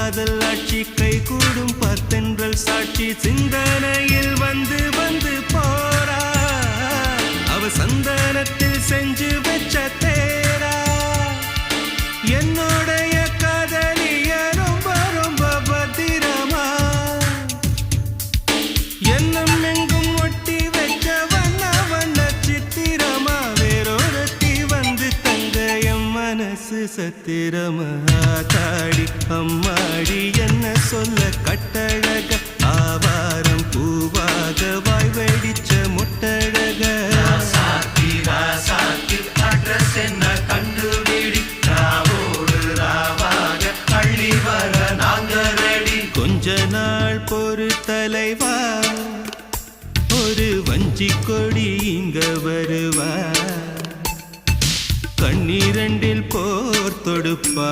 காதல் ஆட்சி கை கூடும் பத்தென்றல் சாட்சி சிந்தனையில் வந்து வந்து போறா அவ சந்தனத்தில் செஞ்சு வச்ச தேரா என்னோடைய காதலிய ரொம்ப ரொம்ப பத்திரமா என்னும் எங்கும் ஒட்டி வச்ச வண்ண வண்ண சித்திரமா வேறொருத்தி வந்து தங்க என் மனசு சத்திரமா தாடி அம்மாடி என்ன சொல்ல கட்டழக ஆவாரம் பூவாக வாய் வெடிச்ச முட்டழக அட்ரஸ் என்ன கண்டுபிடி ராவோடு ராவாக அள்ளி வர நாங்க ரெடி கொஞ்ச நாள் பொறு தலைவா ஒரு வஞ்சி கொடி இங்க வருவா கண்ணீரண்டில் போர் தொடுப்பா